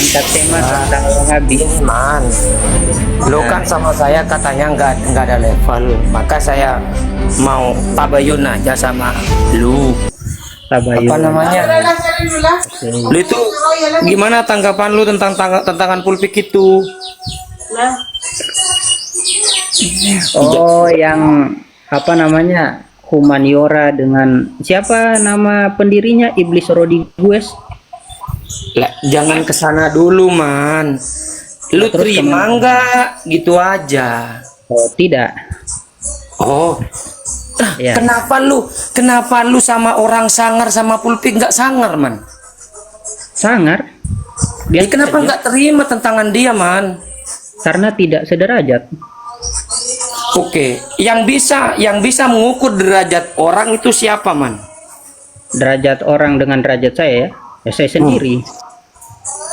angkat tema Nah, tentang Wahabi. ini man, lu Nah, kan sama saya katanya nggak ada level, maka saya mau tabayun aja sama lu. Apa tabayun. namanya? Oke. Lu itu gimana tanggapan lu tentang tantangan pulpik itu? Oh, yang apa namanya? Humaniora dengan siapa nama pendirinya? Iblis Rodriguez. Lah, jangan kesana dulu, man. Lu Nah, terus terima kemana? nggak? Gitu aja. Oh, tidak. Oh, Ya, kenapa lu sama orang sangar sama pulpik nggak sangar, man? sangar. Biasa Kenapa saja. nggak terima tantangan dia, man? Karena tidak sederajat. Oke, yang bisa mengukur derajat orang itu siapa, man? Derajat orang dengan derajat saya ya. Ya saya sendiri.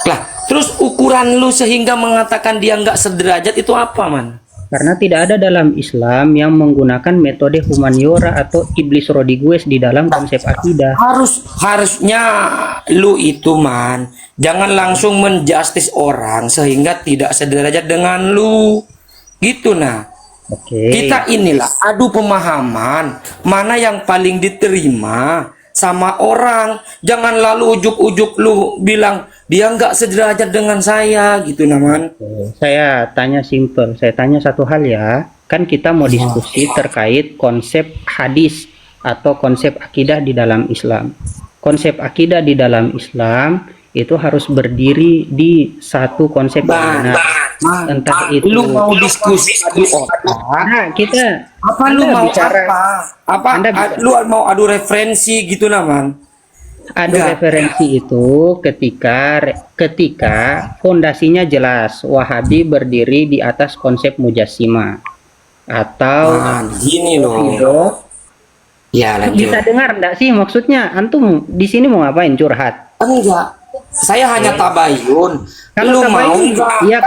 Lah, terus ukuran lu sehingga mengatakan dia nggak sederajat itu apa, man? Karena tidak ada dalam Islam yang menggunakan metode humaniora atau iblis Rodriguez di dalam konsep akidah. Harusnya lu itu, man, jangan langsung menjustis orang sehingga tidak sederajat dengan lu. Gitu nah. Oke. Kita inilah adu pemahaman mana yang paling diterima sama orang. Jangan lalu ujuk-ujuk lu bilang dia nggak sederajat dengan saya gitu naman. Saya tanya simple. Saya tanya satu hal ya. Kan kita mau diskusi terkait konsep hadis atau konsep akidah di dalam Islam. Konsep akidah di dalam Islam itu harus berdiri di satu konsep yang benar. Entah itu Lu mau diskusi adu otak? nah, kita Apa lu Anda mau bicara apa? Apa Anda bicara lu mau adu referensi gitu naman? adu Enggak. referensi itu ketika fondasinya jelas. Wahabi berdiri di atas konsep mujassimah atau Man, gini loh. Ridho. Ya Bisa lanjut. dengar enggak sih maksudnya? Antum di sini mau ngapain, curhat? Enggak. Saya hanya tabayun. Kalau Lu mau tabayun, enggak? iya,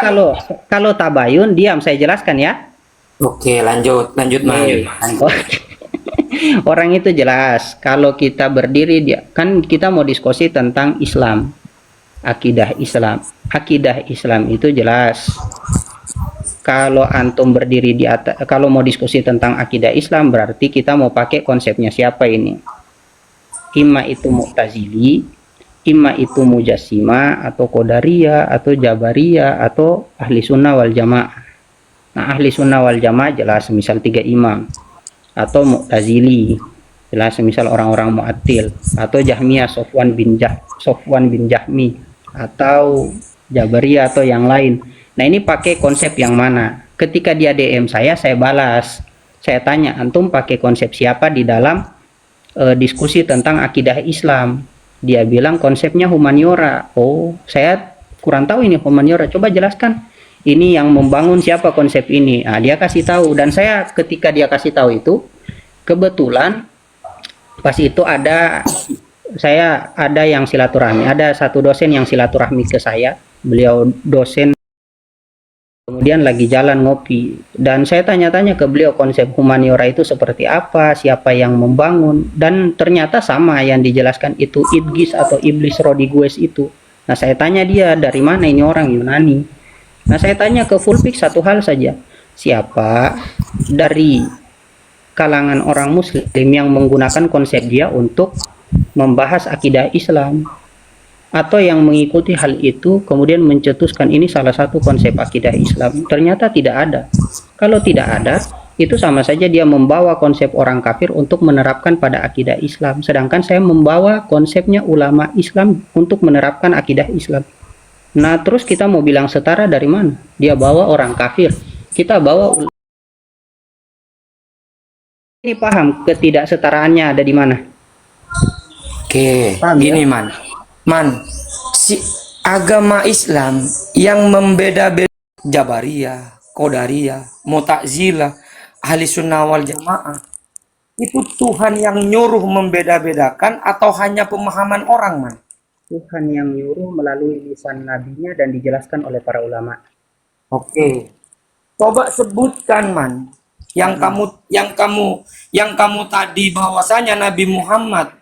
kalau tabayun diam, saya jelaskan ya. Oke, lanjut man. Oke. Orang itu jelas. Kalau kita berdiri dia kan kita mau diskusi tentang Islam, akidah Islam. Akidah Islam itu jelas. Kalau antum berdiri di atas, kalau mau diskusi tentang akidah Islam berarti kita mau pakai konsepnya siapa ini? Imma itu Mu'tazili, imma itu Mujassima atau Qadariyah atau Jabariyah atau Ahli Sunnah wal Jamaah. Nah, Ahli Sunnah wal Jamaah jelas misal 3 imam, atau Mu'tazili jelas misal orang-orang Mu'attil, atau Jahmiyah Sofwan bin Jahmi, atau Jabariyah atau yang lain. Nah, ini pakai konsep yang mana? Ketika dia DM saya balas. Saya tanya, antum pakai konsep siapa di dalam diskusi tentang akidah Islam? Dia bilang konsepnya humaniora. Oh, saya kurang tahu ini humaniora. Coba jelaskan. Ini yang membangun siapa konsep ini? Nah, dia kasih tahu. Dan saya ketika dia kasih tahu itu, kebetulan pas itu saya ada yang silaturahmi. Ada satu dosen yang silaturahmi ke saya. Beliau dosen. Kemudian lagi jalan ngopi dan saya tanya-tanya ke beliau konsep humaniora itu seperti apa, siapa yang membangun, dan ternyata sama yang dijelaskan itu Idgis atau Iblis Rodriguez itu. Nah, saya tanya dia dari mana ini orang Yunani. Nah, saya tanya ke Fulpik satu hal saja, siapa dari kalangan orang muslim yang menggunakan konsep dia untuk membahas akidah Islam, atau yang mengikuti hal itu kemudian mencetuskan ini salah satu konsep akidah Islam. Ternyata tidak ada. Kalau tidak ada, itu sama saja dia membawa konsep orang kafir untuk menerapkan pada akidah Islam, sedangkan saya membawa konsepnya ulama Islam untuk menerapkan akidah Islam. Nah, terus kita mau bilang setara dari mana? Dia bawa orang kafir, kita bawa. Ini paham ketidaksetaraannya ada di mana? Oke, Paham ya? gini man, si agama Islam yang membeda-beda Jabariyah, Qadariyah, Mu'tazilah, Ahli Sunnah wal Jamaah, itu Tuhan yang nyuruh membeda-bedakan atau hanya pemahaman orang, man? Tuhan yang nyuruh melalui lisan nabinya dan dijelaskan oleh para ulama. Oke. Coba sebutkan, man, yang kamu tadi bahwasanya Nabi Muhammad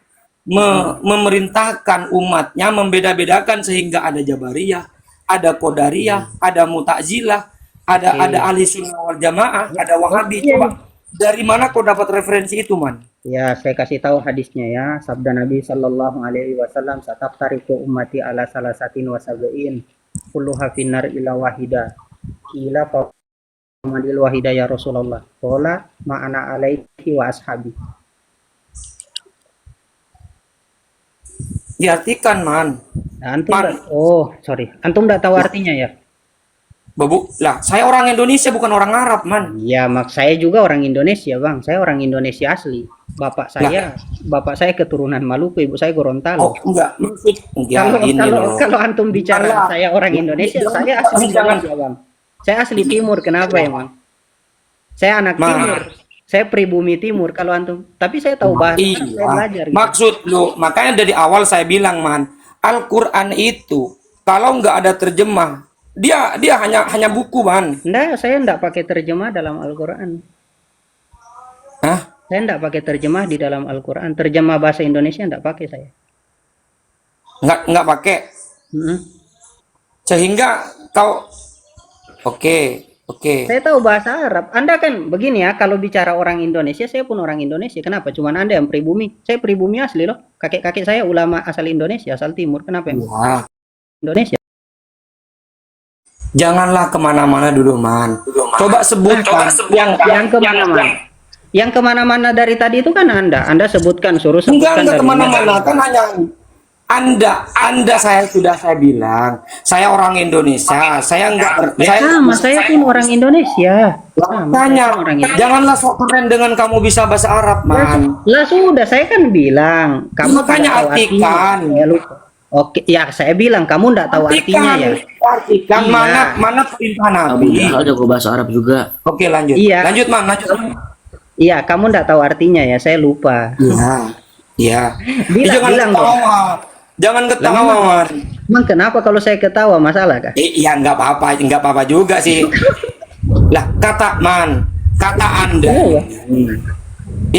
memerintahkan umatnya membeda-bedakan sehingga ada Jabariyah, ada Qadariyah, ada Mu'tazilah, ada Oke. Ahli Sunnah wal Jamaah, ada Oh, Wahabi. iya, iya. Coba dari mana kau dapat referensi itu, man? Ya, saya kasih tahu hadisnya ya. Sabda Nabi Shallallahu Alaihi Wasallam, "Sataftariqu ummati ala salasatin wa sab'in, kulluha finnar ila wahida." Ila famadil wahida ya Rasulullah. Qala ma'ana alaihi wa ashabi. Diartikan, man. Nah, antum Man, oh, sorry. Antum enggak tahu artinya ya? Babu, lah, saya orang Indonesia bukan orang Arab, man. Ya, mak saya juga orang Indonesia, Bang. Saya orang Indonesia asli. Lah, Bapak saya keturunan Maluku, ibu saya oh Gorontalo. enggak, maksud enggak Kalau ini kalau loh. kalau antum bicara Janganlah. saya orang Indonesia, saya asli Jangan, Indonesia, Bang. Saya asli Timur, kenapa emang? Saya anak man. Timur. Saya pribumi Timur kalau antum. Tapi saya tahu bahasa, saya Iya, belajar gitu. maksud lu, makanya dari awal saya bilang, man, Al-Quran itu kalau nggak ada terjemah, dia hanya buku, man. Enggak, saya enggak pakai terjemah dalam Al-Qur'an. Hah? Saya enggak pakai terjemah di dalam Al-Qur'an. Terjemah bahasa Indonesia enggak pakai saya. Nggak pakai, Mm-mm. sehingga kau, oke, oke. Saya tahu bahasa Arab. Anda kan begini ya, kalau bicara orang Indonesia, saya pun orang Indonesia. Kenapa? Cuman Anda yang pribumi. Saya pribumi asli loh. Kakek-kakek saya ulama asal Indonesia, asal Timur. Kenapa emang? Wah, Indonesia? janganlah kemana-mana dulu, man. Coba sebutkan Yang kemana-mana. Yang kemana-mana dari tadi itu kan Anda. Anda sebutkan, suruh sebutkan enggak dari kemana-mana, kan hanya Anda saya bilang, saya orang Indonesia, saya enggak, Ya sama, saya pun orang Indonesia. Sama, tanya, saya orang Indonesia. janganlah sok keren dengan kamu bisa bahasa Arab, man. Lah sudah, saya kan bilang, kamu Makanya tidak tahu artinya. artikan. Saya lupa. Oke, ya saya bilang kamu tidak tahu artinya ya. Artikan Iya. mana perintah Abu Nabi. Jahal jago bahasa Arab juga. Oke, lanjut. Iya. Lanjut, man, lanjut. Iya, kamu tidak tahu artinya ya, saya lupa. Iya. Iya. Bilang dong. Jangan ketawa, memang- man. Emang kenapa kalau saya ketawa masalah kah? Iya, nggak apa-apa juga sih. Lah, kata Anda. Iya.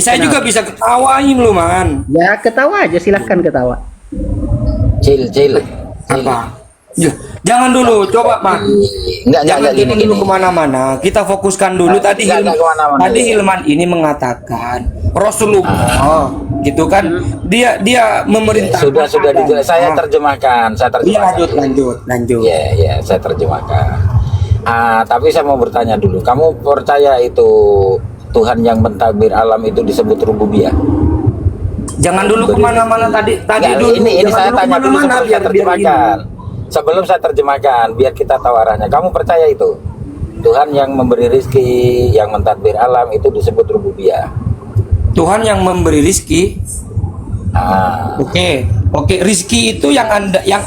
Saya juga bisa ketawain lu, man. Ya ketawa aja, silahkan ketawa. Cil. Apa? Ya, jangan dulu, coba, man. Enggak Jangan gini. dulu kemana-mana. Kita fokuskan dulu. Tadi Enggak kemana-mana. tadi Hilman ini mengatakan Rasulullah, gitu kan? Dia memerintah. Sudah dijelas. Saya terjemahkan. Iya, lanjut. Iya, saya terjemahkan. Tapi saya mau bertanya dulu. Kamu percaya itu Tuhan yang mentadbir alam itu disebut rububiyah? Jangan dulu kemana-mana tadi Enggak, dulu. ini Jangan saya dulu tanya dulu kemana-mana, sebelum saya terjemahkan. Sebelum saya terjemahkan, biar kita tahu arahnya. Kamu percaya itu Tuhan yang memberi rizki, yang mentadbir alam itu disebut rububiyah? Tuhan yang memberi rizki. Ah, Oke. Rizki itu yang anda yang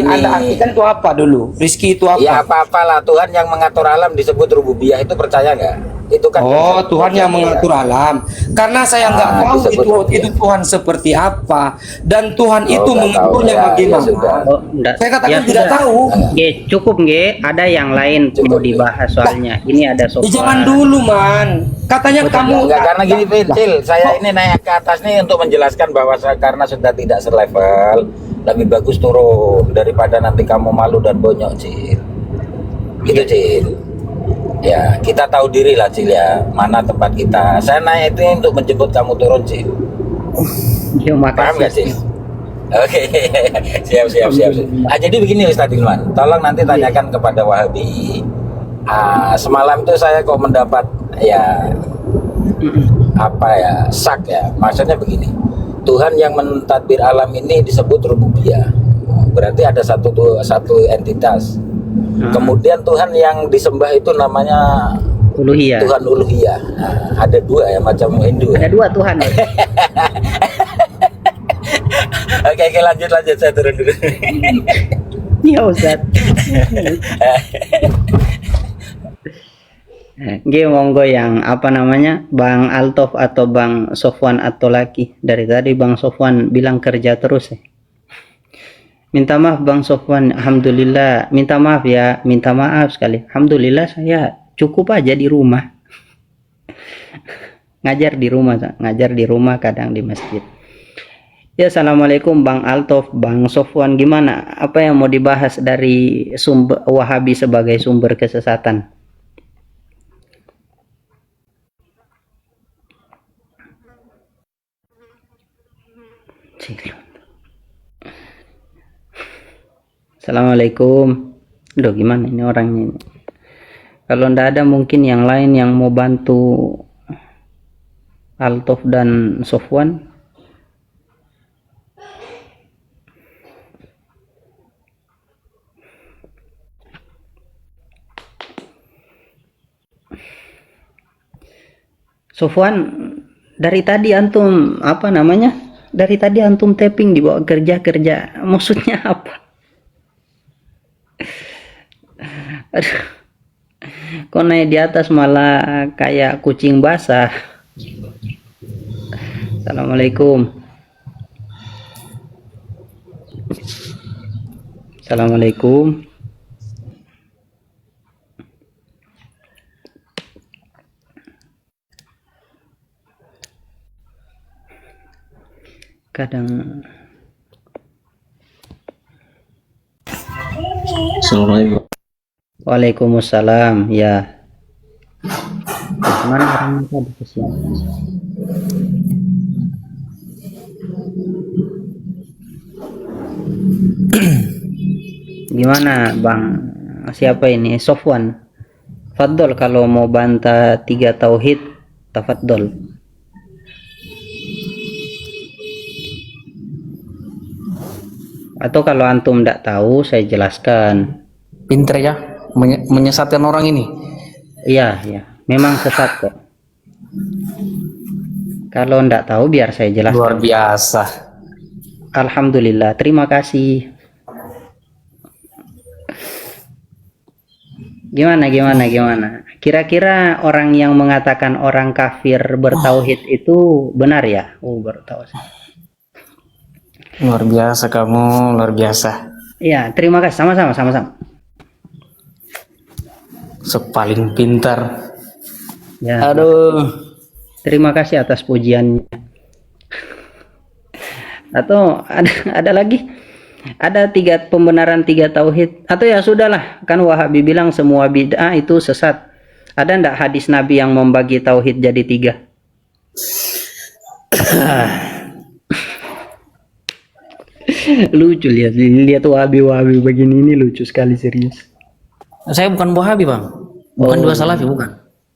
Ini. anda artikan itu apa dulu? Rizki itu apa? ya apa-apalah, Tuhan yang mengatur alam disebut rububiyah, itu percaya nggak? Itu kan Oh, konsep Tuhan yang rububiyah. mengatur alam. Karena saya nggak tahu disebut rububiyah. itu Tuhan seperti apa dan Tuhan itu nggak mengaturnya tahu, ya, bagaimana. ya sudah. Oh, enggak. Saya katakan Ya tidak sudah. tahu. Oke, cukup nge. Ada yang lain mau dibahas soalnya. Ini ada Ya, soal. jangan dulu, man. Katanya kamu Enggak, karena gini Cil, saya ini naik ke atas nih untuk menjelaskan bahwa karena sudah tidak selevel, lebih bagus turun daripada nanti kamu malu dan bonyok, Cil. Gitu, Cil. Ya, kita tahu diri lah, Cil, ya. Mana tempat kita. Saya naik itu untuk menjemput kamu turun, Cil. Ya, Paham nggak, makasih. Cil? Oke, siap. Jadi begini Ustadz Hilman, tolong nanti tanyakan kepada Wahabi. Semalam itu saya kok mendapat sak ya. Maksudnya begini, Tuhan yang mentadbir alam ini disebut rububiyah. Berarti ada satu entitas. Kemudian Tuhan yang disembah itu namanya Uluhiyah. Tuhan uluhiyah. Ada dua ya, macam Hindu. Ada dua Tuhan. Ya? Oke, lanjut saya turun dulu. Iya Ustaz. Nggih, monggo yang apa namanya, Bang Altof atau Bang Sofwan atau Laki. Dari tadi Bang Sofwan bilang kerja terus ya. Minta maaf Bang Sofwan, alhamdulillah. Minta maaf ya, minta maaf sekali. Alhamdulillah saya cukup aja di rumah. Ngajar di rumah kadang di masjid. Ya, assalamualaikum Bang Altof, Bang Sofwan, gimana? Apa yang mau dibahas dari sumber Wahabi sebagai sumber kesesatan? Assalamualaikum. Aduh, gimana ini orangnya ini? Kalau ndak ada mungkin yang lain yang mau bantu Altof dan Sofwan. Sofwan, dari tadi antum apa namanya? Dari tadi antum tapping di bawah kerja-kerja. Maksudnya apa? Aduh, kok naik di atas malah kayak kucing basah. Assalamualaikum. Assalamualaikum. Kadang Assalamualaikum. Waalaikumsalam, ya. Mana orangnya tadi kesian. Gimana Bang? Siapa ini? Sofwan. Faddol kalau mau bantah 3 tauhid, tafaddol. Atau kalau antum tidak tahu, saya jelaskan. Pinter ya menyesatkan orang ini. Iya, ya. Memang sesat kok. Kalau tidak tahu, biar saya jelaskan. Luar biasa. Alhamdulillah, terima kasih. Gimana? Kira-kira orang yang mengatakan orang kafir bertauhid itu benar ya? Oh, baru tahu. Luar biasa kamu, luar biasa. Iya, terima kasih. Sama-sama. Paling pintar. Ya, Aduh. terima kasih atas pujiannya. Atau ada lagi? Ada pembenaran 3 tauhid. Atau ya sudahlah, kan Wahabi bilang semua bid'ah itu sesat. Ada ndak hadis Nabi yang membagi tauhid jadi 3? Lucu lihat Wahabi begini, ini lucu sekali, serius. Saya bukan Wahabi, Bang. Bukan Oh. dua Salafi, bukan.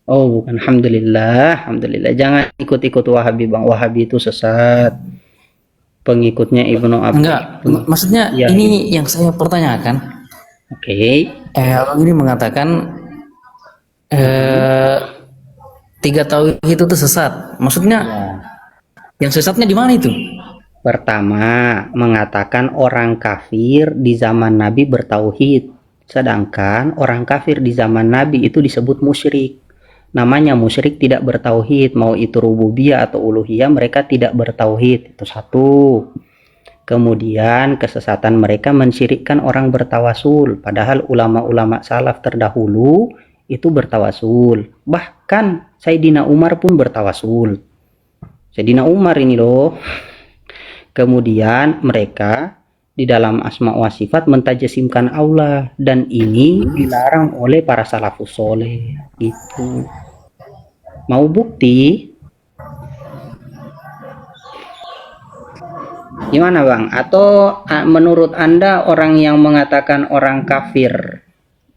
Oh, bukan. Alhamdulillah. Jangan ikut-ikut Wahabi, Bang. Wahabi itu sesat. Pengikutnya Ibnu Abbas. Enggak, maksudnya Ya. ini yang saya pertanyakan. Oke. Abang ini mengatakan 3 tauhid itu tuh sesat. Maksudnya yang sesatnya di mana itu? Pertama, mengatakan orang kafir di zaman Nabi bertauhid. Sedangkan orang kafir di zaman Nabi itu disebut musyrik. Namanya musyrik tidak bertauhid, mau itu rububiyah atau uluhiyah, mereka tidak bertauhid. Itu satu. Kemudian kesesatan mereka mensyirikkan orang bertawasul, padahal ulama-ulama salaf terdahulu itu bertawasul. Bahkan Sayyidina Umar pun bertawasul. Sayyidina Umar ini loh. Kemudian mereka di dalam asma wa sifat mentajasimkan Allah, dan ini dilarang oleh para salafus soleh gitu. Mau bukti? Gimana Bang? Atau menurut Anda orang yang mengatakan orang kafir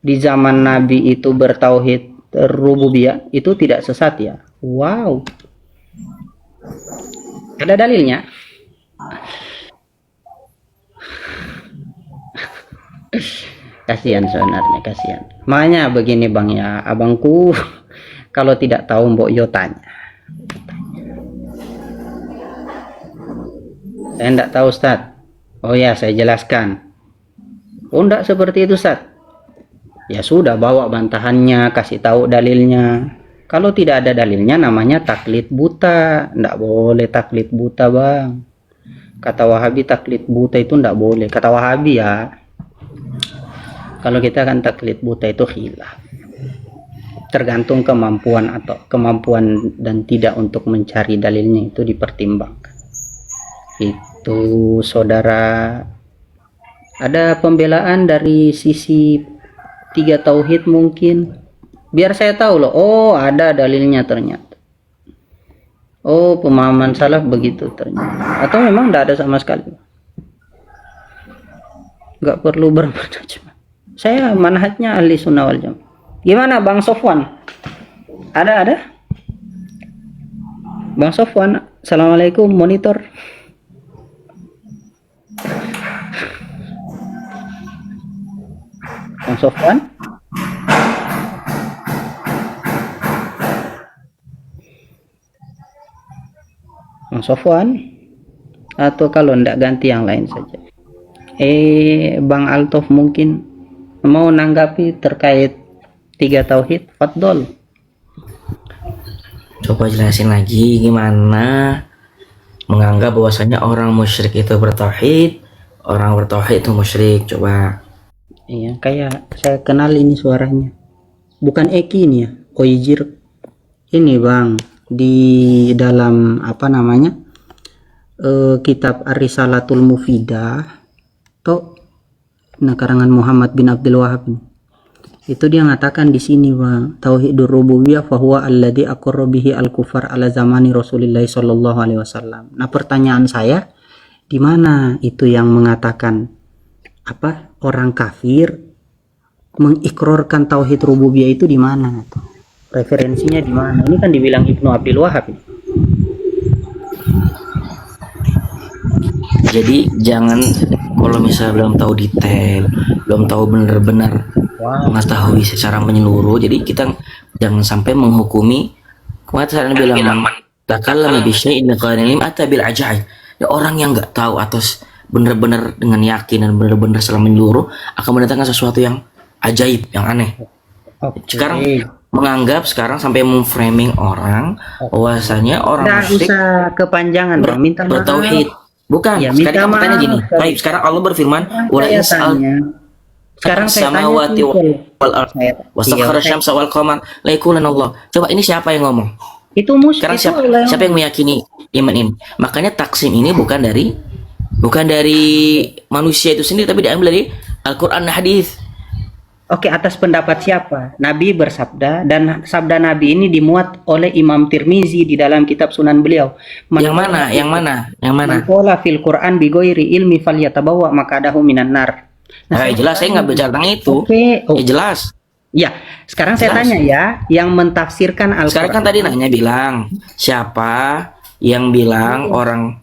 di zaman Nabi itu bertauhid rububiyah itu tidak sesat ya? Wow. Ada dalilnya? Kasihan sebenarnya, kasihan. Makanya begini Bang ya, abangku kalau tidak tahu mbok yo tanya. Saya enggak tahu Ustaz. Oh ya, saya jelaskan. Oh enggak seperti itu Ustaz. Ya sudah, bawa bantahannya, kasih tahu dalilnya. Kalau tidak ada dalilnya namanya taklid buta. Enggak boleh taklid buta Bang. Kata Wahabi taklid buta itu enggak boleh. Kata Wahabi ya. Kalau kita kan taklid buta itu khilaf. Tergantung kemampuan dan tidak untuk mencari dalilnya itu dipertimbangkan. Itu. Tuh saudara, ada pembelaan dari sisi tiga tauhid mungkin, biar saya tahu loh. Oh, ada dalilnya ternyata. Oh, pemahaman salaf begitu ternyata. Atau memang tidak ada sama sekali. Nggak perlu bermanhaj. Saya manhajnya ahli sunnah wal jamaah. Gimana Bang Sofwan? Ada? Bang Sofwan, assalamualaikum monitor. Bang Sofwan? Bang Sofwan? Atau kalau enggak ganti yang lain saja. Bang Altof mungkin mau nanggapi terkait tiga tauhid, fadol. Coba jelasin lagi gimana menganggap bahwasanya orang musyrik itu bertauhid, orang bertauhid itu musyrik. Coba. Iya, kayak saya kenal ini suaranya. Bukan Eki ini ya, Oijir. Ini Bang, di dalam apa namanya? Kitab Ar-Risalatul Mufidah toh, karangan Muhammad bin Abdul Wahab. Itu dia ngatakan di sini Bang, tauhidur rububiyah fahuwa alladzi aqarra bihi al-kufar ala zamani Rasulillah sallallahu alaihi wasallam. Nah, pertanyaan saya, di mana itu yang mengatakan apa? Orang kafir mengikrarkan tauhid rububiyah itu di mana? Referensinya di mana? Ini kan dibilang Ibnu Abdul Wahab. Jadi jangan, kalau misalnya belum tahu detail, belum tahu benar-benar mengetahui secara menyeluruh, jadi kita jangan sampai menghukumi. Kemarin saya bilang takallama bi syai'in qalim ata bil ajaib. Ya, orang yang nggak tahu atau benar-benar dengan yakin dan benar-benar secara menyeluruh akan mendatangkan sesuatu yang ajaib, yang aneh. Sekarang menganggap sampai memframing orang bahwasanya orang musyrik usah kepanjangan Bang, minta maaf. Bertauhid. Bukan, Ya, sekarang minta kamu tanya maaf. gini. Baik, sekarang Allah berfirman, "Wala Saya insal tanya. Sekarang saya tanya samawati simpel. wal ard wa sakhara syamsa wal qamar la yakulan Allah." Coba ini siapa yang ngomong? Itu musyrik. Sekarang itu Allah yang- siapa yang meyakini iman ini? Makanya taksim ini bukan dari manusia itu sendiri, tapi diambil dari Al-Qur'an dan hadis. Oke, atas pendapat siapa? Nabi bersabda, dan sabda Nabi ini dimuat oleh Imam Tirmizi di dalam kitab Sunan beliau. Yang mana? Man qala fil Qur'an bi ghairi ilmi falyatabawa maqadahu minan nar. Nah, jelas saya nggak bicara tentang itu. Oke, Ya jelas. ya. Sekarang saya Jelas. tanya ya, yang mentafsirkan Al-Qur'an. Sekarang kan tadi nanya bilang siapa yang bilang orang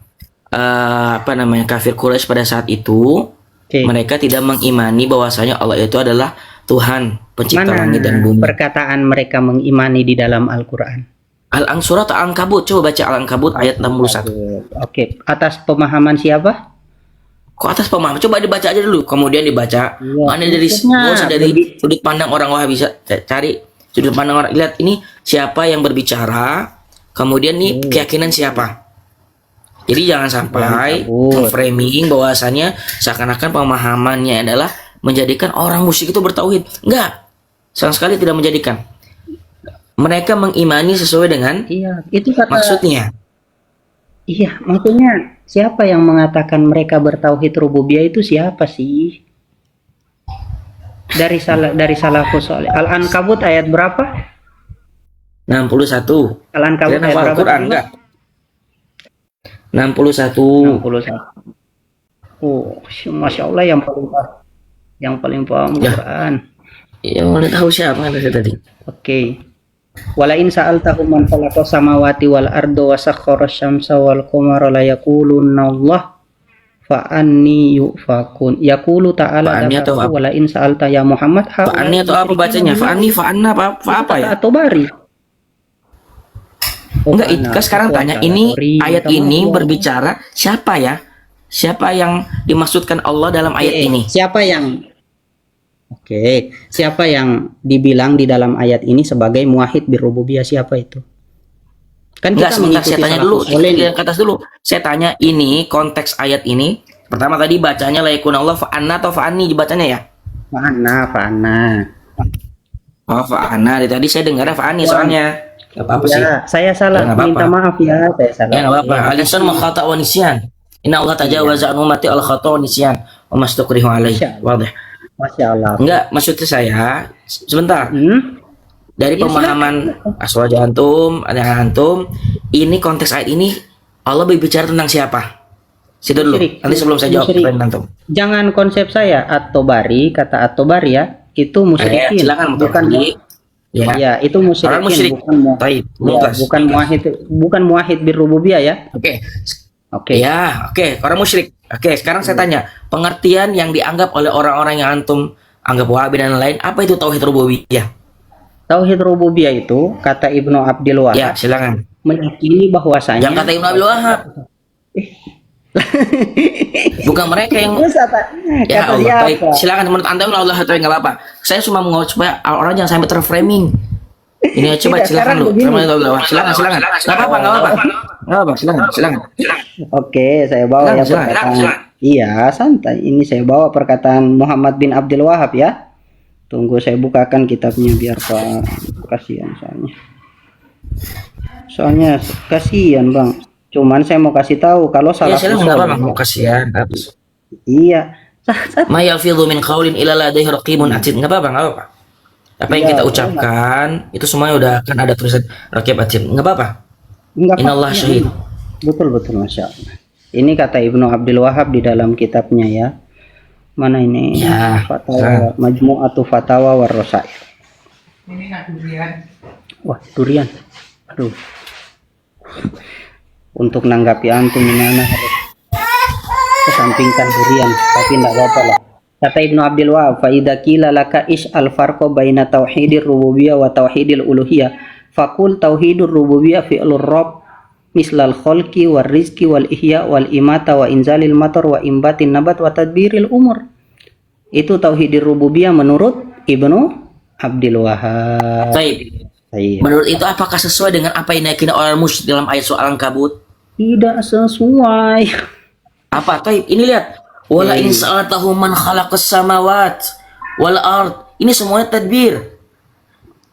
kafir Quraisy pada saat itu Oke. mereka tidak mengimani bahwasanya Allah itu adalah Tuhan pencipta Mana langit dan bumi. perkataan mereka mengimani di dalam Al-Qur'an? Al-Surat Al-Ankabut, coba baca Al-Ankabut ayat 61. Oke, atas pemahaman siapa? Kok atas pemahaman? Coba dibaca aja dulu, kemudian dibaca. Mana dari maksudnya nggak usah dari sudut pandang orang Wahabi, bisa cari sudut pandang orang. Lihat ini siapa yang berbicara, kemudian nih keyakinan siapa. Jadi jangan sampai framing bahwasanya seakan-akan pemahamannya adalah menjadikan orang musyrik itu bertauhid. Enggak. Sama sekali tidak menjadikan. Mereka mengimani sesuai dengan Iya, itu kata maksudnya. Iya, maksudnya siapa yang mengatakan mereka bertauhid rububiyah itu siapa sih? Dari salafus saleh. Al-Ankabut ayat berapa? 61. Al-Ankabut Kalian ayat hafal berapa? Al-Quran enggak? 61. 61. Oh, Masya Allah, yang paling paham Ya. Quran. Ya, boleh tahu siapa kata saya tadi. Oke. Walain sa'altahum man khalaqa samawati wal arda wa sakhkhara syamsa wal qamara la yaqulunna Allah fa anni yufakun. Yaqulu ta'ala Fa anni atau apa? walain sa'alta ya Muhammad Fa'ani atau apa bacanya? Fa'ani, fa'anna apa ya? Atau bari. Enggak, kan sekarang tanya ini ayat ini berbicara siapa ya? Siapa yang dimaksudkan Allah dalam ayat ini? Siapa yang dibilang di dalam ayat ini sebagai muwahhid birrububiyah, siapa itu? Kan Enggak, kita sebentar saya mengikuti tanya salafus dulu. saleh. Yang ke atas dulu. Saya tanya ini konteks ayat ini. Pertama tadi bacanya la yakun Allah fa'anna atau fa'ani dibacanya ya? Fa'ana. Oh, fa'ana. Dari tadi saya dengarnya fa'ani soalnya. Gak apa-apa sih. Ya, saya salah. Ya, nggak Minta apa-apa. maaf ya, saya salah. Ya enggak apa-apa. Alisan makhata wa nisyan. Inna Allah tajawaza an ummati al khata' nisyan wa mastukrihu alaih. Masya Allah. Wadah. Masya Allah. Enggak, maksudnya saya sebentar. Dari Ya, pemahaman aswaja antum, ada antum, ini konteks ayat ini Allah berbicara tentang siapa? Situ dulu. Musyrik. Nanti sebelum saya jawab Musyrik. pertanyaan antum. Jangan konsep saya At-Tobari, kata At-Tobari ya, itu musyrikin. Silakan bukan ya. ya, itu musyrikin, Orang musyrik. bukan Baik, ya, mumtaz. bukan muwahhid birrububiyah ya. Oke. Oke. Ya, oke, orang musyrik. Oke, sekarang saya tanya, pengertian yang dianggap oleh orang-orang yang antum anggap wahabi dan lain, apa itu tauhid rububiyah? Tauhid rububiyah itu kata Ibnu Abdul Wahab Ya, silakan. meyakini bahwasanya Yang kata Ibnu Abdul Wahab. Bukan mereka yang Terus apa? ya Kata Allah, siapa? baik. Silakan menurut Anda Allah itu nggak apa-apa. Saya cuma mau supaya orang jangan sampai terframing. Ini coba Tidak, silakan sekarang lu. begini. Silakan. Enggak apa-apa, enggak apa-apa. Enggak apa, silakan. Oke, saya bawa ya Silakan, perkataan. silakan. Iya, santai. Ini saya bawa perkataan Muhammad bin Abdul Wahab ya. Tunggu saya bukakan kitabnya biar Pak kasihan soalnya. Soalnya kasihan, Bang. Cuman saya mau kasih tahu kalau Ya salah silakan usul. enggak apa-apa, mau kasihan. Iya. Ma yalfidhu min qaulin illa ladaihi raqibun atid. Enggak apa-apa, enggak apa-apa. Apa yang Iya, kita ucapkan itu semuanya udah akan ada tulisan raqib atid. Enggak apa-apa. Enggak Inallah apa-apa. syahid. Betul, Masya Allah. Ini kata Ibnu Abdul Wahab di dalam kitabnya ya. Mana ini? Ya, Fatawa, Majmu'atu Fatawa war Rasail. Wah, durian. Aduh. Untuk nanggapi antum gimana harus kesampingkan durian, tapi enggak apa-apa lah. Kata Ibnu Abdul Wahab, fa idza qila laka ish al farqa baina tauhidir rububiyyah wa tauhidil uluhiyah, faqul tauhidur rububiyyah fi'lur rabb mislal khalqi war rizqi wal ihya wal imata wa inzalil matar wa imbatin nabat wa tadbiril umur. Itu tauhidir rububiyah menurut Ibnu Abdul Wahab. Baik. Iya. Menurut itu apakah sesuai dengan apa yang diyakini orang musyrik dalam ayat soal Ankabut? Tidak sesuai. Apa? Taib, ini lihat. Wala in sa'altahum man khalaqas samawat wal ard. Ini semuanya tadbir.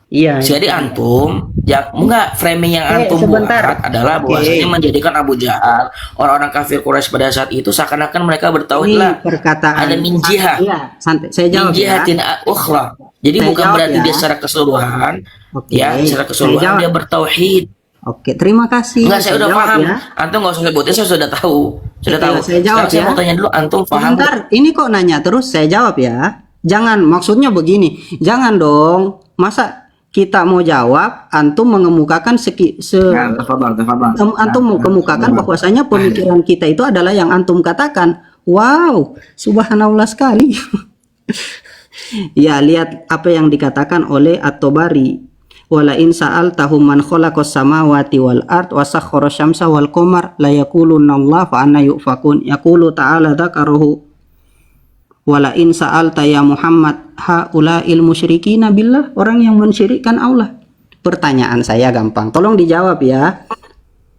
Iya. Jadi antum, ya enggak framing yang antum sebentar. buat adalah Oke. bahwasanya menjadikan Abu Jahal, orang-orang kafir Quraisy pada saat itu seakan-akan mereka bertauhid Ini lah. perkataan Ada min jihah. Iya, santai. Saya Min jawab ya. jihatin ukhra. Jadi Saya bukan jawab berarti ya. dia secara keseluruhan, Oke, ya secara saya keseluruhan jawab. dia bertauhid. Oke, terima kasih. Enggak, saya udah jawab paham. ya. Antum nggak usah sebutin, saya sudah tahu. Sudah Iya, tahu. saya jawab Sekarang saya ya. mau tanya dulu, antum paham? Sebentar, ini kok nanya terus saya jawab ya. Jangan, maksudnya begini. Jangan dong. Masa kita mau jawab, antum mengemukakan Nah, tafadhal. antum mengemukakan bahwasanya pemikiran kita itu adalah yang antum katakan. Wow, subhanallah sekali. Ya, lihat apa yang dikatakan oleh At-Tobari. Wala in sa'altahum man khalaqas samawati wal ard wa sakhkhara syamsa wal qamar la yaquluna Allah fa anna yufakun. Yaqulu ta'ala dzakaruhu. Wala in sa'alta ya Muhammad haula'il musyrikina billah, orang yang mensyirikkan Allah. Pertanyaan saya gampang, tolong dijawab ya.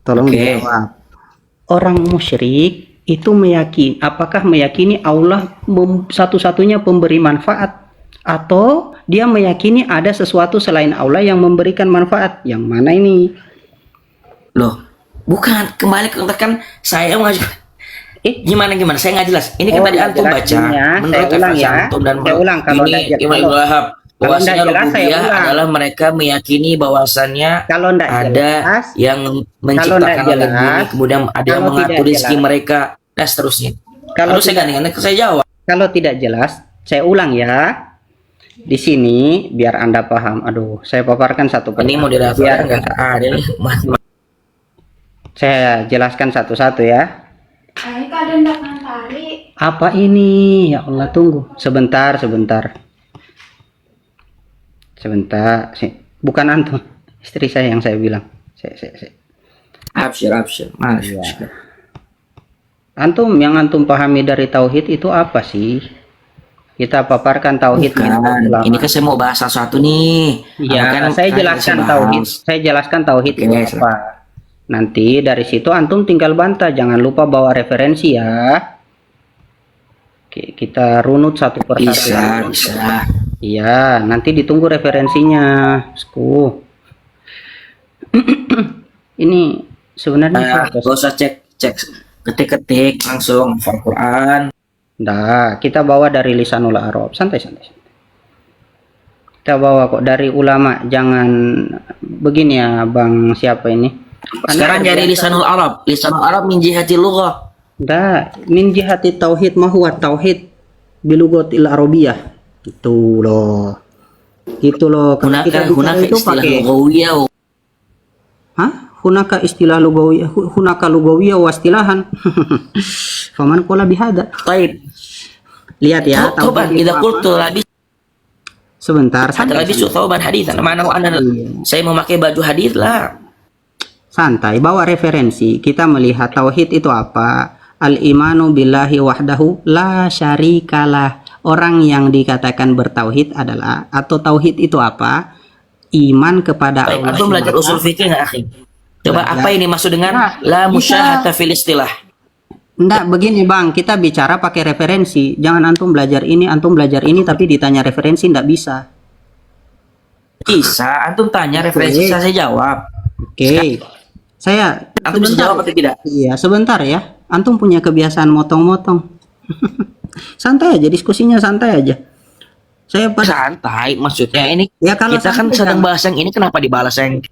Tolong Oke. dijawab. Orang musyrik itu meyakini, apakah meyakini Allah satu-satunya pemberi manfaat, atau dia meyakini ada sesuatu selain Allah yang memberikan manfaat? Yang mana ini? Loh, bukan, kembali ke kan saya mengajukan. Gimana? Saya nggak jelas. Ini kan Oh, tadi nggak antum jelas baca. ini ya. Menurut Saya ulang referensi ya. antum dan Saya ulang kalau ini nggak jelas. Imam Ibnu Wahab. Kalau Bahwasanya nggak jelas, saya rububiyah ulang. adalah mereka meyakini bahwasannya Kalau nggak ada jelas, yang nggak menciptakan langit jelas, bumi, kemudian ada yang kalau mengatur tidak rezeki jelas. mereka dan seterusnya. Kalau Lalu saya ganti, saya jawab. Kalau tidak jelas, saya ulang ya. Di sini biar Anda paham. Aduh, saya paparkan satu Ini moderator biar nggak ada nih. saya jelaskan satu-satu ya. Ay, kadang ndak ngantari. Apa ini? Ya Allah, tunggu. Sebentar. Bukan antum. Istri saya yang saya bilang. Saya. Absyir. Mas. Iya. Antum, yang antum pahami dari tauhid itu apa sih? Kita paparkan tauhid Bukan. Ini kan saya mau bahas satu nih. Iya, Kan saya kan jelaskan bahas. tauhid. Saya jelaskan tauhid Oke, itu apa. Nanti dari situ antum tinggal bantah. Jangan lupa bawa referensi ya. Oke, kita runut satu persatu. Bisa. Iya, nanti ditunggu referensinya. Bosku. Ini sebenarnya apa? Gak usah cek ketik-ketik langsung hafal Quran. Nah, kita bawa dari lisanul Arab. Santai. Kita bawa kok dari ulama. Jangan begini ya, Bang siapa ini? Sekarang dari lisanul Arab. Lisanul Arab min jihati lughah. Dah, min jihati tauhid ma huwa tauhid bilugatil arabiyah. Itu loh. Kalau kita bicara itu istilah pakai lughawiyah. hah? Hunaka istilah lugawiyah, hunaka lugawiyah wa istilahan. Faman qala bihada. Taib. Lihat ya, Tauban tauhid itu idza apa? qultu labis Sebentar, labisu tauban haditsan. Mana saya memakai baju hadis lah. santai, bawa referensi. Kita melihat tauhid itu apa? Al-imanu billahi wahdahu la syarikalah. Orang yang dikatakan bertauhid adalah, atau tauhid itu apa? Iman kepada Baik, Allah. antum belajar usul fikih nggak, akhi? Coba apa ini maksud dengan la musyahata fil istilah? Enggak, begini Bang, kita bicara pakai referensi. Jangan antum belajar ini, tapi ditanya referensi enggak bisa. Bisa, antum tanya referensi saya jawab. Oke. Saya Antum bisa jawab atau tidak? Iya, sebentar ya. Antum punya kebiasaan motong-motong. Santai aja, diskusinya santai aja. Saya Santai, maksudnya ini Ya, kalau kita kan santai, sedang kan. bahas yang ini, kenapa dibalas yang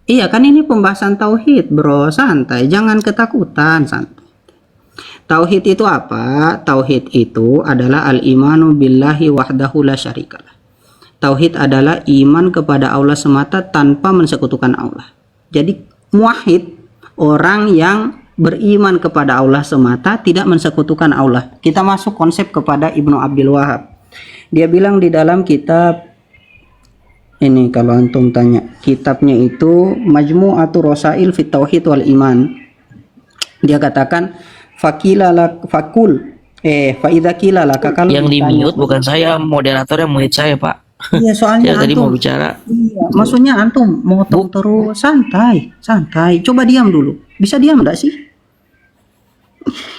Iya, kan ini pembahasan tauhid, Bro. Santai, jangan ketakutan, santai. Tauhid itu apa? Tauhid itu adalah al-imanu billahi wahdahu la syarikalah. Tauhid adalah iman kepada Allah semata tanpa mensekutukan Allah. Jadi muwahhid, orang yang beriman kepada Allah semata, tidak mensekutukan Allah. Kita masuk konsep kepada Ibnu Abdul Wahab. Dia bilang di dalam kitab ini, kalau antum tanya, kitabnya itu Majmu'atu Rasail fit Tauhid wal Iman. Dia katakan fakul fa idza qila laka, kalau yang di ditanya- mute bukan saya, moderator yang murid saya, Pak. Iya, soalnya Saya tadi antum mau bicara. Iya, maksudnya antum motong terus, santai. Coba diam dulu. Bisa diam enggak sih?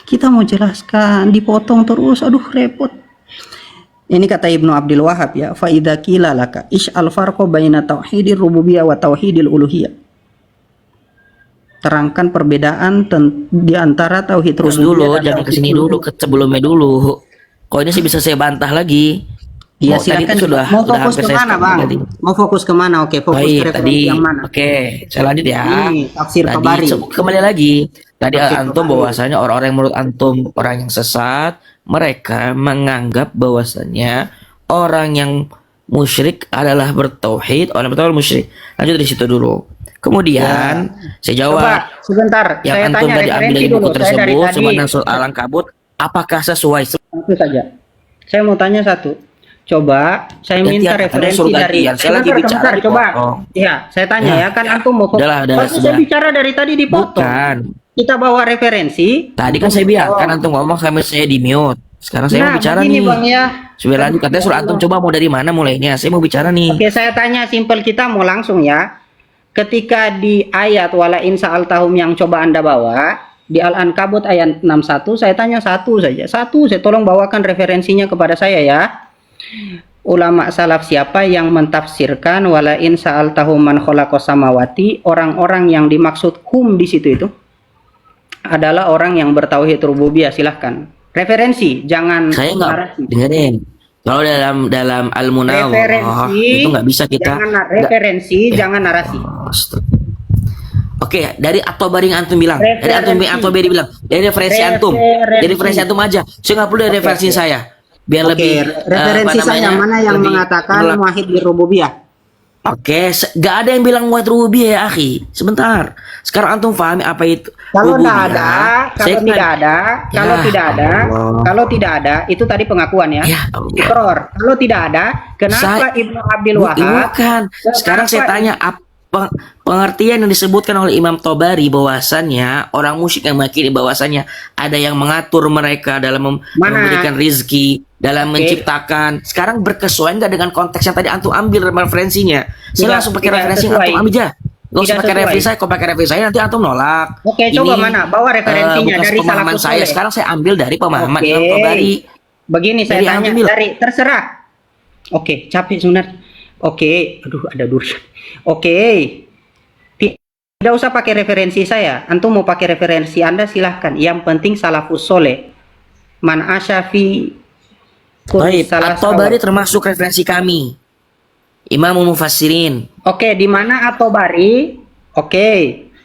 Kita mau jelaskan, dipotong terus, aduh repot. Ini kata Ibnu Abdul Wahab ya, fa idza qila laka is'al farqa baina tauhidir rububiyyah wa tauhidil uluhiyah. Terangkan perbedaan di antara tauhid Terus rububiyah dulu, dan jangan tauhid kesini dulu, ke sebelumnya dulu. Kok ini sih bisa saya bantah lagi? Iya, Tadi silakan. itu sudah Mau fokus hampir saya kemana, stop Bang? tadi. Mau fokus kemana? Oke, fokus ke Baik, referensi tadi yang mana? oke, saya lanjut ya. Ini tafsir Tadi Tabari. kembali lagi. Tadi Tafsir antum Tabari. bahwasanya orang-orang yang menurut antum orang yang sesat, mereka menganggap bahwasanya orang yang musyrik adalah bertauhid, orang bertauhid musyrik. Lanjut dari situ dulu. Kemudian saya jawab Coba sebentar, yang saya antum tanya tadi ambil referensi dari dulu. buku Saya dari tersebut, tadi Sumanan Surat Al-Ankabut, apakah sesuai? satu saja. Saya mau tanya satu. Coba saya Gantian, minta katanya referensi suruh dari. gantian. Saya lagi bicara Sebentar, coba. dipotong. Iya, saya tanya ya, kan antum mau fokus. Udahlah, Pas sudah. saya bicara dari tadi dipotong. Bukan. Kita bawa referensi. Tadi kan saya bilang, kan antum ngomong sampai saya di mute. Sekarang saya mau bicara begini, nih. Bang ya. Sudah lanjut, katanya suruh antum coba mau dari mana mulainya. Saya mau bicara nih. Oke, saya tanya simpel, kita mau langsung ya. Ketika di ayat wala in sa'altahum yang coba Anda bawa, di Al-Ankabut ayat 61, saya tanya satu saja. Satu, saya tolong bawakan referensinya kepada saya ya. Ulama salaf siapa yang mentafsirkan wala in sa'altahum man khalaqas samawati, orang-orang yang dimaksud hum di situ itu adalah orang yang bertauhid rububiyah. Silahkan. Referensi, jangan Saya nggak narasi. dengerin. Kalau dalam Al-Munawwarah Referensi, itu nggak bisa kita. referensi, jangan narasi. Oke, dari At-Tabari yang antum bilang, dari At-Tabari bilang, dari referensi antum, dari referensi antum aja. Saya nggak perlu dari referensi saya, biar lebih. Referensi saya mana yang mengatakan muwahhid birrububiyah? Oke, nggak ada yang bilang muwahhid rububiyah ya, akhi. Sebentar. Sekarang antum pahami apa itu? Kalau rububiyah. tidak ada, Saya kalau tidak ada, itu tadi pengakuan ya. Ya Allah. Iqrar. Kalau tidak ada, kenapa Ibnu Abdul Wahab? Bukan. Sekarang saya tanya apa pengertian yang disebutkan oleh Imam Tabari bahwasannya orang musyrik yang meyakini bahwasannya ada yang mengatur mereka dalam memberikan rizki, dalam menciptakan. Sekarang berkesuaian nggak dengan konteks yang tadi antum ambil referensinya? Saya langsung pakai referensi yang antum ambil aja. Gak usah pakai referensi saya, kalau pakai referensi saya nanti antum nolak. Oke, coba mana? Bawa referensinya bukan dari pemahaman salafus saya. saleh. Sekarang saya ambil dari pemahaman Oke. Imam Tabari. Begini saya Dari tanya antum bilang. dari terserah. Oke, capek sebenarnya. Oke, aduh ada durian. Oke. Tidak usah pakai referensi saya. Antum mau pakai referensi Anda silahkan. Yang penting salafus soleh. Man asyafi Baik, At-Tabari termasuk referensi kami. Imamul Mufassirin. Oke, di mana At-Tabari? Oke.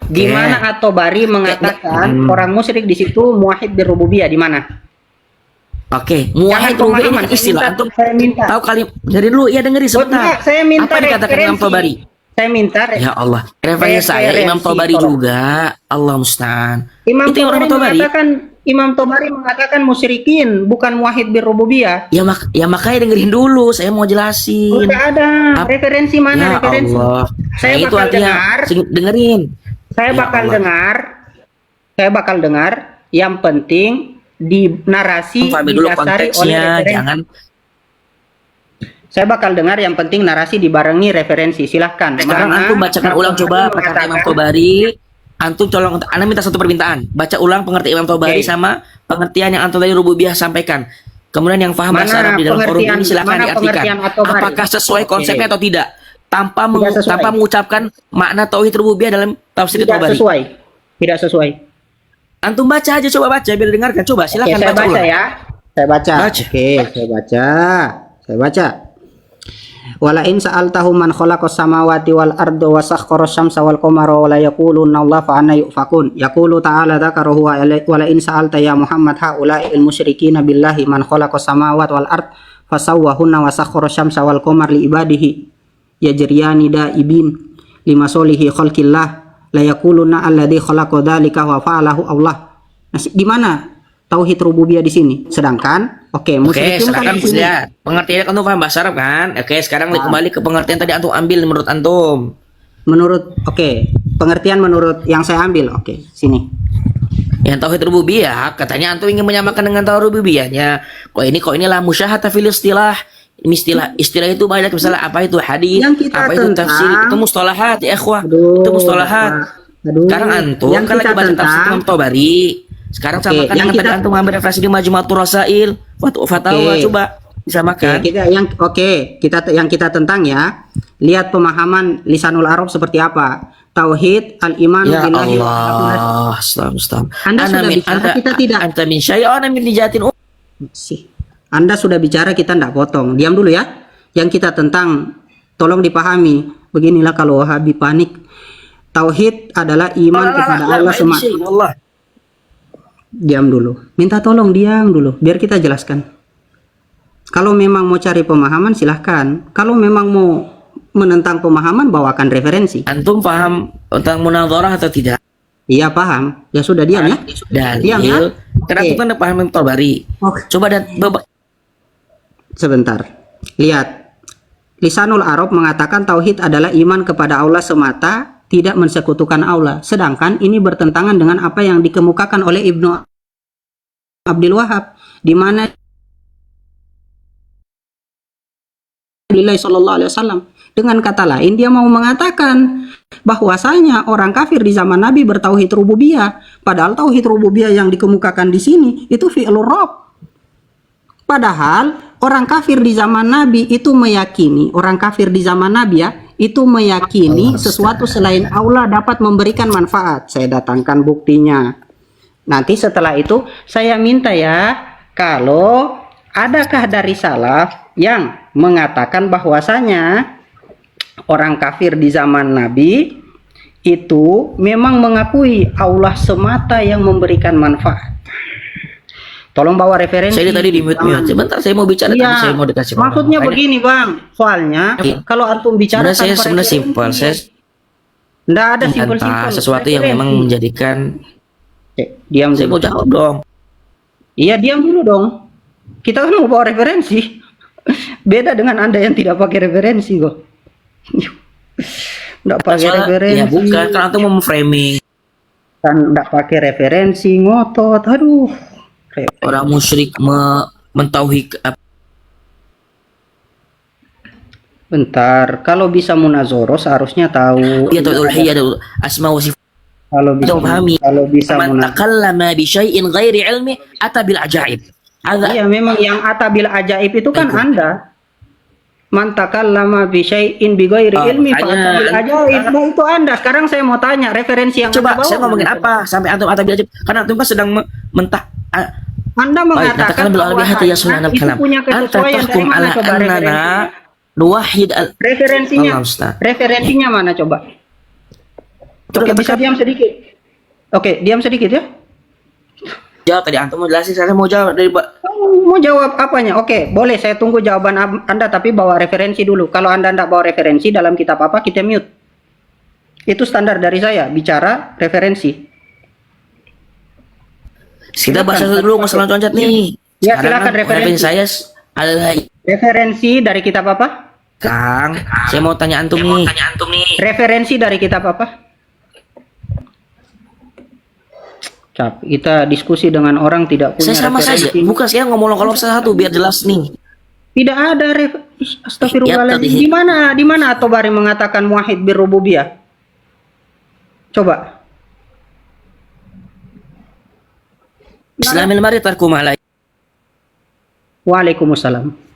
Di Oke. mana At-Tabari mengatakan orang musyrik di situ muwahhid birrububiyah di mana? Oke, muwahhid rububiyah ini kan istilah. Antum saya minta. tahu kali dari dulu ya dengerin sebentar. Enggak, saya minta Apa dikatakan Imam referensi. Tabari? Saya minta Ya Allah, referensi saya Imam Tabari tolong. juga. Allah musta'an. Imam Itu yang orang Tabari. Imam Tabari mengatakan musyrikin bukan muwahhid birrububiyah. Ya makanya dengerin dulu, saya mau jelasin. Tidak ada referensi mana Ya referensi. Allah. Saya Nah, itu bakal artinya dengar. dengerin. Saya Ya bakal Allah. dengar. Saya bakal dengar. Yang penting di narasi Pahami dulu didasari oleh konteksnya, referensi. jangan Saya bakal dengar yang penting narasi dibarengi referensi. Silahkan. sekarang Mana antum bacakan ulang coba perkataan Imam Tabari. Antum tolong, Anda minta satu permintaan. Baca ulang pengertian Imam Tabari Oke. sama pengertian yang antum tadi rububiyah sampaikan. Kemudian yang paham bahasa Mana Arab di dalam forum pengertian- ini silakan mana diartikan. pengertian At-Tabari? Apakah sesuai Oke. konsepnya atau tidak? Tanpa Tidak sesuai. tanpa mengucapkan makna tauhid rububiyah dalam tafsir Tidak Tabari. sesuai. Tidak sesuai. Antum baca aja, coba baca biar dengarkan. Coba Oke, silakan saya baca baca ulang. ya. Saya baca. Baca. Oke, saya baca. Saya baca. Wala in sa'altahum man khalaqas samawati wal arda wa sakhkhara syamsa wal qamara wa la yaquluna Allah fa anna yufakun. Yaqulu ta'ala dzakarahu wala in sa'alta ya Muhammad haula'i al musyrikina billahi man khalaqas samawati wal ard fasawwahunna wa sakhkhara syamsa wal qamara li ibadihi yajriyani daibin lima solihi khalqillah la yaquluna alladzi khalaqa dzalika wa fa'alahu Allah. Nah, di mana tauhid rububiyah di sini? Sedangkan Oke, musyrikin kan silakan di sini. lihat. Pengertiannya kan antum paham bahasa Arab kan? Oke, sekarang kembali ke pengertian tadi antum ambil menurut antum. Pengertian menurut yang saya ambil. Oke, sini. Yang tauhid rububiyah, katanya antum ingin menyamakan dengan tauhid rububiyahnya. Kok inilah musyahata fil istilah. Ini istilah itu banyak, misalnya apa itu hadis, Yang kita apa itu tentang- tafsir, itu mustalahat ya ikhwah. Aduh, Itu mustalahat. aduh. Sekarang antum Yang kan lagi kita baca tafsir tentang- Imam Tabari. Sekarang Oke, samakan yang dengan tadi kita- antum ambil referensi di Majmu'atur Rasail, Fatawa, Oke. coba disamakan. Yang kita tentang ya. Lihat pemahaman lisanul Arab seperti apa. Tauhid al-iman Ya billahi wa Allah, Islam. Anda sudah bicara, kita tidak. Anta min syai'in, ana min lijatin. Sih. Anda sudah bicara, kita tidak potong. Diam dulu ya. Yang kita tentang, tolong dipahami. Beginilah kalau Wahabi panik. Tauhid adalah iman kepada Allah semata. Allah. Diam dulu. Minta tolong diam dulu. Biar kita jelaskan. Kalau memang mau cari pemahaman silahkan. Kalau memang mau menentang pemahaman bawakan referensi. Antum paham tentang munadharah atau tidak? Iya paham. Ya sudah diam ya. Diam ya. Dalil. Karena Oke. antum kan paham Imam Tabari. Oke. Coba dan Sebentar. Lihat. Lisanul Arab mengatakan tauhid adalah iman kepada Allah semata, tidak mensekutukan Allah. Sedangkan ini bertentangan dengan apa yang dikemukakan oleh Ibnu Abdul Wahab, di mana Nabi sallallahu alaihi wasallam. Dengan kata lain, dia mau mengatakan bahwasanya orang kafir di zaman Nabi bertauhid rububiyah, padahal tauhid rububiyah yang dikemukakan di sini itu fi'lur rabb. Padahal orang kafir di zaman Nabi itu meyakini, orang kafir di zaman Nabi ya, itu meyakini sesuatu selain Allah dapat memberikan manfaat. Saya datangkan buktinya. Nanti setelah itu saya minta ya, kalau adakah dari salaf yang mengatakan bahwasanya orang kafir di zaman Nabi itu memang mengakui Allah semata yang memberikan manfaat. Tolong bawa referensi. saya tadi di mute. Sebentar saya mau bicara Iya, tadi saya mau dikasih maksudnya makanya. begini bang, soalnya Iya. kalau antum bicara Sebenarnya saya tanpa sebenarnya referensi, simpel. Saya nggak ada simpel-simpel. entah sesuatu yang Referensi. memang menjadikan Diam saya dulu. mau jawab dong. Iya diam dulu dong. Kita kan mau bawa referensi. Beda dengan anda yang tidak pakai referensi kok. Nggak pakai Soalnya- referensi. ya bukan, kan antum mau framing Kan nggak pakai referensi, ngotot. Aduh. orang musyrik mentauhid Bentar, kalau bisa munazoro seharusnya tahu. dia tahu uluhiyah ada asma wa sifat. Kalau bisa, Tahu pahami. kalau bisa Man munazoro. takallama bi syai'in ghairi ilmi ata bil ajaib. Ada Iya, memang yang atabil ajaib itu kan Anda. Man takallama bi syai'in bi ghairi ilmi fa'atamil ajaib. Nah, itu Anda. Sekarang saya mau tanya referensi yang Coba Anda bawa. saya ngomongin apa sampai antum aja, karena antum kan sedang mentah. Anda mengatakan bahwa hati ya hadis sunan itu kalam. punya Anta kesesuaian dari tahkum mana ala coba annana referensinya? nuwahhid al Referensinya, Allah, Ustaz. referensinya mana coba? Terus Oke, kata bisa siapa? diam sedikit. Oke, diam sedikit ya. Jawab tadi antum mau jelasin, saya mau jawab dari Mau jawab apanya? Oke, boleh saya tunggu jawaban Anda, tapi bawa referensi dulu. Kalau Anda tidak bawa referensi dalam kitab apa, kita mute. Itu standar dari saya, bicara referensi. kita bahas dulu masalah loncat nih. Ya, Sekarang silakan kan referensi. saya adalah Referensi dari kitab apa? Kang, saya mau tanya antum nih. Referensi dari kitab apa? Kita diskusi dengan orang tidak punya Saya sama saja, referensi. bukan saya ngomong kalau satu biar jelas nih. Tidak ada astagfirullahaladzim. Ya, tadi. Di mana At-Tabari mengatakan muwahhid birrububiyah? Coba. Islamil mari tarku malai. Waalaikumsalam.